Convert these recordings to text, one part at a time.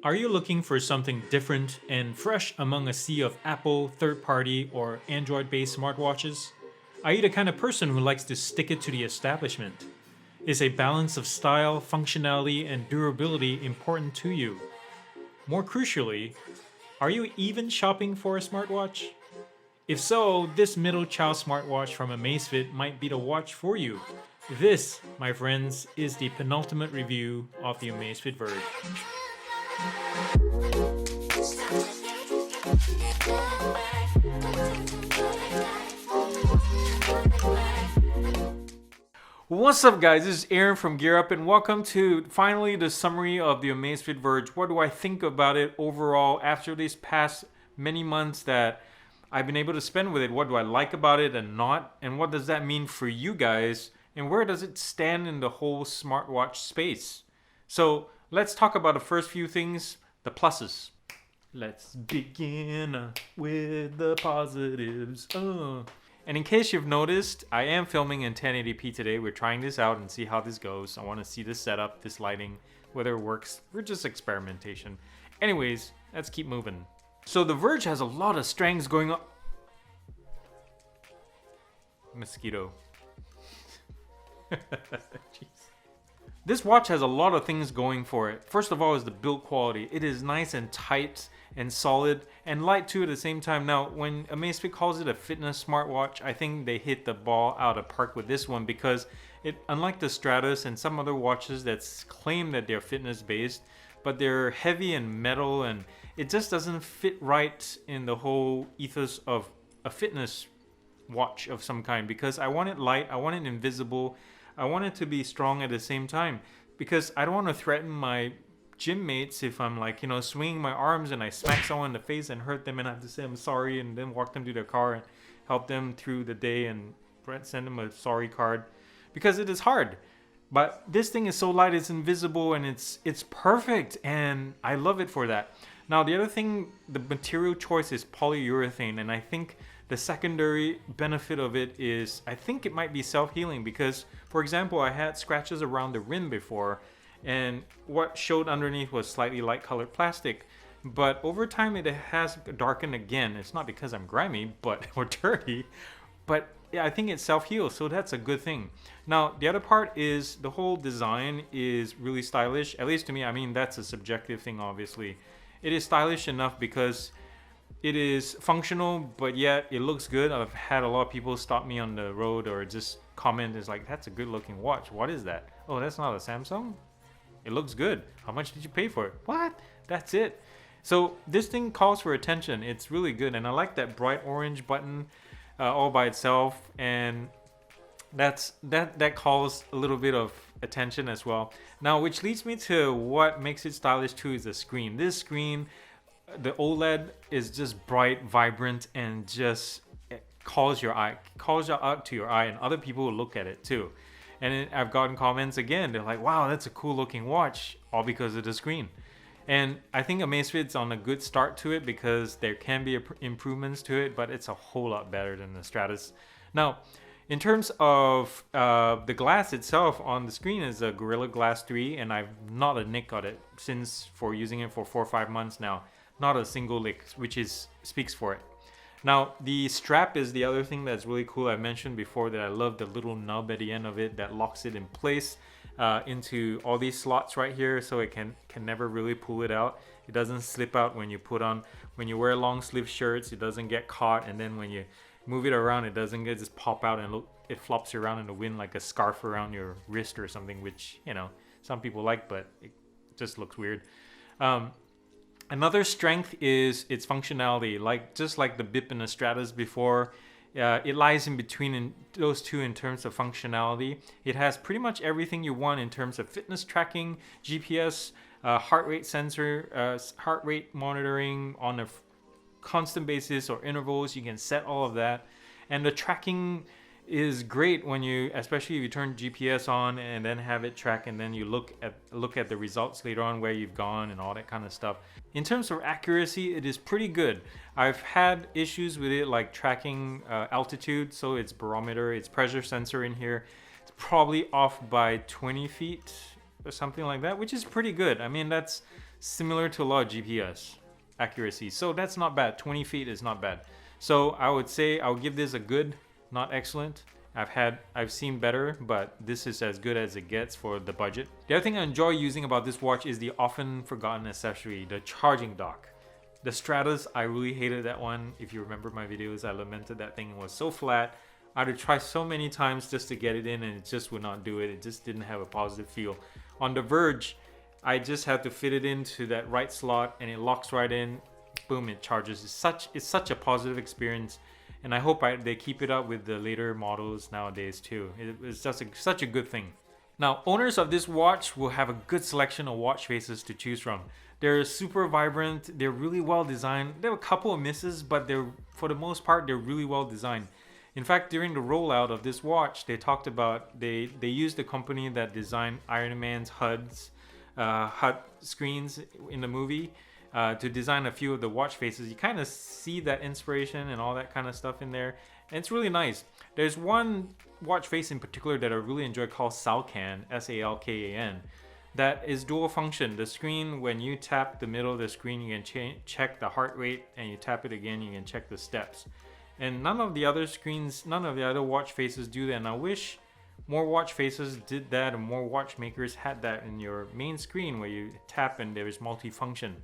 Are you looking for something different and fresh among a sea of Apple, third party, or Android based smartwatches? Are you the kind of person who likes to stick it to the establishment? Is a balance of style, functionality, and durability important to you? More crucially, are you even shopping for a smartwatch? If so, this middle child smartwatch from Amazfit might be the watch for you. This, my friends, is the penultimate review of the Amazfit Verge. What's up, guys? This is Aaron from GearUP, and welcome to finally the summary of the Amazfit Verge. What do I think about it overall after these past many months that I've been able to spend with it? What do I like about it and not? And what does that mean for you guys? And where does it stand in the whole smartwatch space? So let's talk about the first few things, the pluses. Let's begin with the positives. And in case you've noticed, I am filming in 1080p today. We're trying this out and see how this goes. I want to see this setup, this lighting, whether it works. We're just experimentation. Anyways, let's keep moving. So the Verge has a lot of strengths going on. Mosquito. Jeez. This watch has a lot of things going for it. First of all is the build quality. It is nice and tight and solid and light too at the same time. Now, when Amazfit calls it a fitness smartwatch, I think they hit the ball out of park with this one because it, unlike the Stratus and some other watches that claim that they're fitness based, but they're heavy and metal and it just doesn't fit right in the whole ethos of a fitness watch of some kind, because I want it light, I want it invisible, I want it to be strong at the same time, because I don't want to threaten my gym mates if I'm like, swinging my arms and I smack someone in the face and hurt them and I have to say I'm sorry and then walk them to their car and help them through the day and send them a sorry card, because it is hard. But this thing is so light, it's invisible, and it's perfect, and I love it for that. Now, the other thing, the material choice is polyurethane, and I think the secondary benefit of it is I think it might be self-healing, because, for example, I had scratches around the rim before, and what showed underneath was slightly light colored plastic, but over time it has darkened again. It's not because I'm grimy or dirty, but yeah, I think it self-heals, so that's a good thing. Now, the other part is the whole design is really stylish, at least to me. I mean, that's a subjective thing, obviously. It is stylish enough because it is functional, but yet it looks good. I've had a lot of people stop me on the road or just comment, is like, that's a good looking watch. What is that? Oh, that's not a Samsung? It looks good. How much did you pay for it? What? That's it. So this thing calls for attention. It's really good, and I like that bright orange button all by itself, and that calls a little bit of attention as well. Now, which leads me to what makes it stylish too, is the screen. This screen, the OLED, is just bright, vibrant, and just calls out to your eye, and other people will look at it too. And I've gotten comments again, they're like, wow, that's a cool looking watch, all because of the screen. And I think Amazfit's on a good start to it, because there can be improvements to it, but it's a whole lot better than the Stratus. Now, in terms of the glass itself, on the screen is a Gorilla Glass 3, and I've not a nick on it for using it for 4 or 5 months now. Not a single lick, which speaks for it. Now, the strap is the other thing that's really cool. I mentioned before that I love the little nub at the end of it that locks it in place into all these slots right here, so it can never really pull it out. It doesn't slip out when you wear long sleeve shirts. It doesn't get caught, and then when you move it around, it doesn't just pop out and it flops around in the wind like a scarf around your wrist or something, which some people like, but it just looks weird. Another strength is its functionality. Just like the BIP and the Stratus before, it lies in between those two in terms of functionality. It has pretty much everything you want in terms of fitness tracking, GPS, heart rate sensor, heart rate monitoring on a constant basis or intervals. You can set all of that, and the tracking is great when especially if you turn GPS on and then have it track, and then you look at the results later on where you've gone and all that kind of stuff. In terms of accuracy, it is pretty good. I've had issues with it, like tracking altitude, so its barometer, its pressure sensor in here, it's probably off by 20 feet or something like that, which is pretty good. I mean, that's similar to a lot of GPS accuracy. So that's not bad. 20 feet is not bad. So I would say I'll give this a good, not excellent. I've seen better, but this is as good as it gets for the budget. The other thing I enjoy using about this watch is the often forgotten accessory, the charging dock. The Stratus, I really hated that one. If you remember my videos, I lamented that thing was so flat. I had to try so many times just to get it in, and it just would not do it. It just didn't have a positive feel. On the Verge, I just had to fit it into that right slot, and it locks right in. Boom, it charges. It's such a positive experience, and I hope they keep it up with the later models nowadays too. It's just such a good thing. Now, owners of this watch will have a good selection of watch faces to choose from. They're super vibrant, they're really well designed. There are a couple of misses, but for the most part, they're really well designed. In fact, during the rollout of this watch, they talked about, they used the company that designed Iron Man's HUD screens in the movie to design a few of the watch faces. You kind of see that inspiration and all that kind of stuff in there, and it's really nice. There's one watch face in particular that I really enjoy called Salkan, S-A-L-K-A-N, that is dual function. The screen, when you tap the middle of the screen, you can check the heart rate, and you tap it again, you can check the steps. And none of the other watch faces do that, and I wish more watch faces did that, and more watchmakers had that in your main screen where you tap and there's multifunction.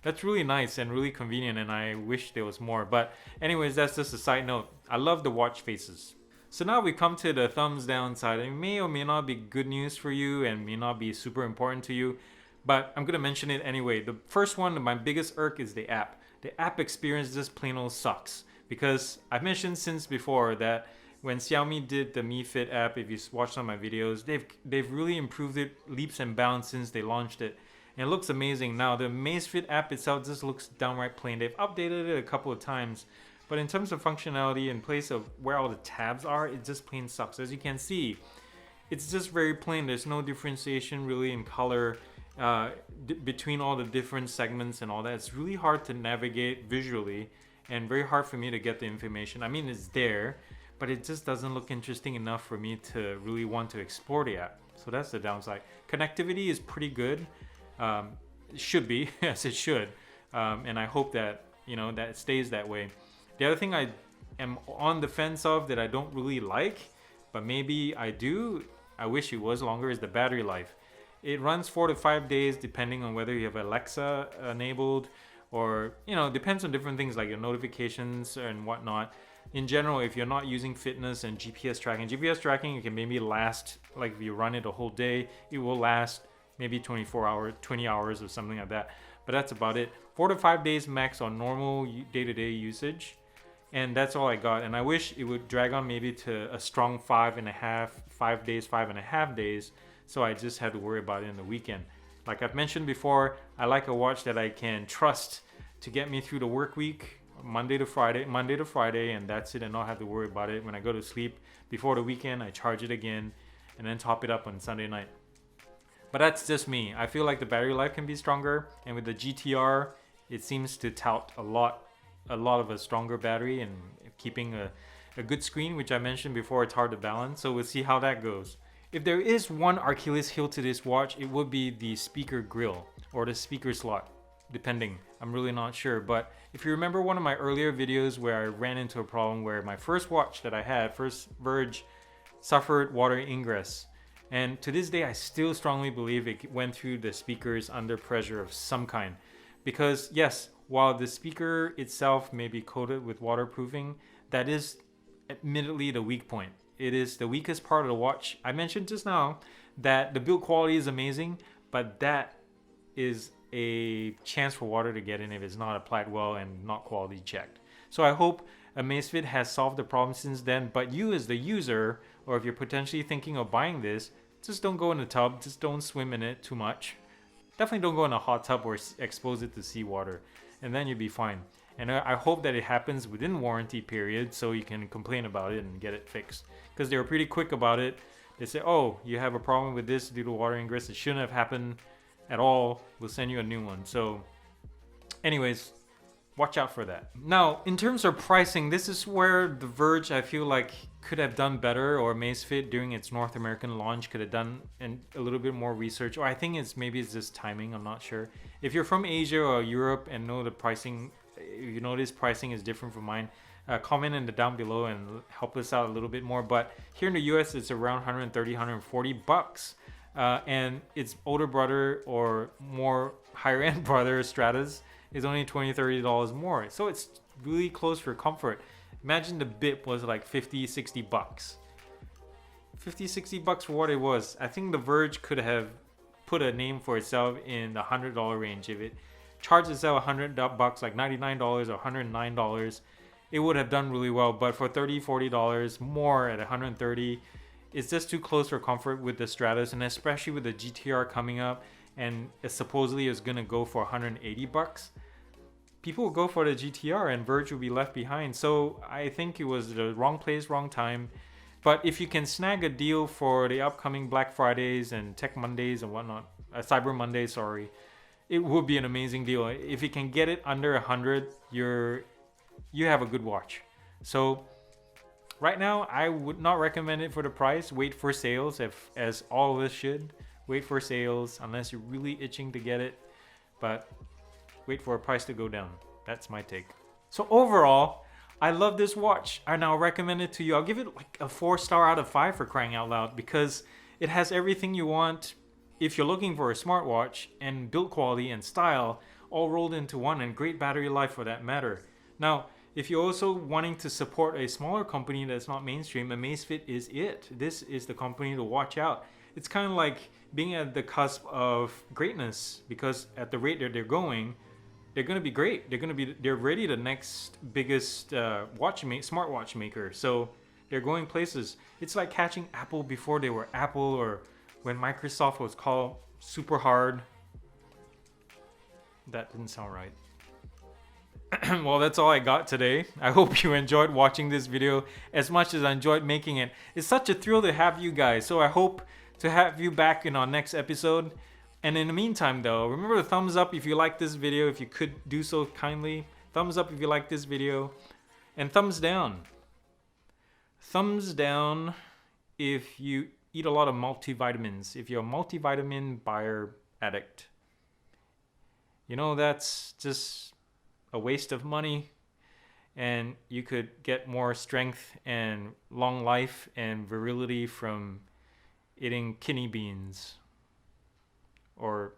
That's really nice and really convenient, and I wish there was more. But anyways, that's just a side note. I love the watch faces. So now we come to the thumbs down side. It may or may not be good news for you and may not be super important to you, but I'm gonna mention it anyway. The first one, my biggest irk, is the app. The app experience just plain old sucks, because I've mentioned since before that when Xiaomi did the Mi Fit app, if you watched some of my videos, they've really improved it leaps and bounds since they launched it. And it looks amazing. Now the Amazfit app itself just looks downright plain. They've updated it a couple of times, but in terms of functionality, in place of where all the tabs are, it just plain sucks. As you can see, it's just very plain. There's no differentiation really in color between all the different segments and all that. It's really hard to navigate visually and very hard for me to get the information. I mean, it's there, but it just doesn't look interesting enough for me to really want to explore the app. So that's the downside. Connectivity is pretty good. It should be, yes, it should. And I hope that, that it stays that way. The other thing I am on the fence of that I don't really like, but maybe I do, I wish it was longer, is the battery life. It runs 4 to 5 days depending on whether you have Alexa enabled, or, depends on different things like your notifications and whatnot. In general, if you're not using fitness and GPS tracking, it can maybe last, like if you run it a whole day, it will last maybe 24 hours, 20 hours or something like that. But that's about it. 4 to 5 days max on normal day-to-day usage. And that's all I got. And I wish it would drag on maybe to a strong 5.5 days. So I just had to worry about it in the weekend. Like I've mentioned before, I like a watch that I can trust to get me through the work week, Monday to Friday, and that's it, and not have to worry about it. When I go to sleep before the weekend, I charge it again and then top it up on Sunday night. But that's just me. I feel like the battery life can be stronger, and with the GTR, it seems to tout a lot of a stronger battery and keeping a good screen, which I mentioned before, it's hard to balance. So we'll see how that goes. If there is one Achilles heel to this watch, it would be the speaker grill or the speaker slot, depending. I'm really not sure. But if you remember one of my earlier videos where I ran into a problem where my first watch that I had, first Verge, suffered water ingress. And to this day, I still strongly believe it went through the speakers under pressure of some kind. Because yes, while the speaker itself may be coated with waterproofing, that is admittedly the weak point. It is the weakest part of the watch. I mentioned just now that the build quality is amazing, but that is a chance for water to get in if it's not applied well and not quality checked. So I hope Amazfit has solved the problem since then, but you as the user, or if you're potentially thinking of buying this, just don't go in the tub, just don't swim in it too much. Definitely don't go in a hot tub or expose it to seawater, and then you'll be fine. And I hope that it happens within warranty period so you can complain about it and get it fixed. Because they were pretty quick about it. They say, oh, you have a problem with this due to water ingress. It shouldn't have happened at all. We'll send you a new one. So anyways, watch out for that. Now, in terms of pricing, this is where the Verge, I feel like, could have done better, or Amazfit during its North American launch could have done a little bit more research. Or I think maybe it's just timing, I'm not sure. If you're from Asia or Europe and know the pricing, if you notice pricing is different from mine, comment in the down below and help us out a little bit more. But here in the US, it's around 130, 140 bucks. And its older brother or more higher end brother, Stratas, is only $20, $30 more. So it's really close for comfort. Imagine the bip was like 50, 60 bucks. 50, 60 bucks for what it was. I think the Verge could have put a name for itself in the $100 range. If it charged itself $100 like $99 or $109, it would have done really well. But for $30, $40 more at $130, it's just too close for comfort with the Stratus, and especially with the GTR coming up, and it supposedly is gonna go for 180 bucks. People will go for the GTR and Verge will be left behind. So I think it was the wrong place, wrong time. But if you can snag a deal for the upcoming Black Fridays and Tech Mondays and whatnot, Cyber Mondays, sorry, it would be an amazing deal. If you can get it under 100, you have a good watch. So right now, I would not recommend it for the price. Wait for sales, as all of us should. Wait for sales unless you're really itching to get it. But wait for a price to go down. That's my take. So overall, I love this watch. I now recommend it to you. I'll give it like a 4-star out of 5 for crying out loud, because it has everything you want if you're looking for a smartwatch, and build quality and style all rolled into one, and great battery life for that matter. Now, if you're also wanting to support a smaller company that's not mainstream, Amazfit is it. This is the company to watch out. It's kind of like being at the cusp of greatness, because at the rate that they're going, they're going to be great. They're already the next biggest smartwatch maker. So they're going places. It's like catching Apple before they were Apple, or when Microsoft was called super hard. That didn't sound right. Well, that's all I got today. I hope you enjoyed watching this video as much as I enjoyed making it. It's such a thrill to have you guys. So I hope to have you back in our next episode. And in the meantime though, remember to thumbs up if you like this video, if you could do so kindly. Thumbs up if you like this video. And thumbs down. Thumbs down if you eat a lot of multivitamins. If you're a multivitamin buyer addict. You know, that's just a waste of money. And you could get more strength and long life and virility from eating kidney beans. Or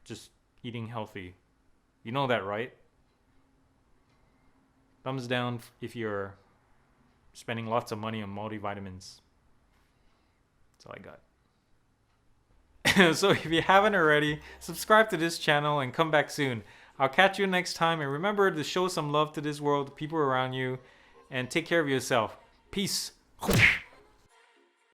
just eating healthy. You know that, right? Thumbs down if you're spending lots of money on multivitamins. That's all I got. So if you haven't already, subscribe to this channel and come back soon. I'll catch you next time, and remember to show some love to this world, the people around you, and take care of yourself. Peace.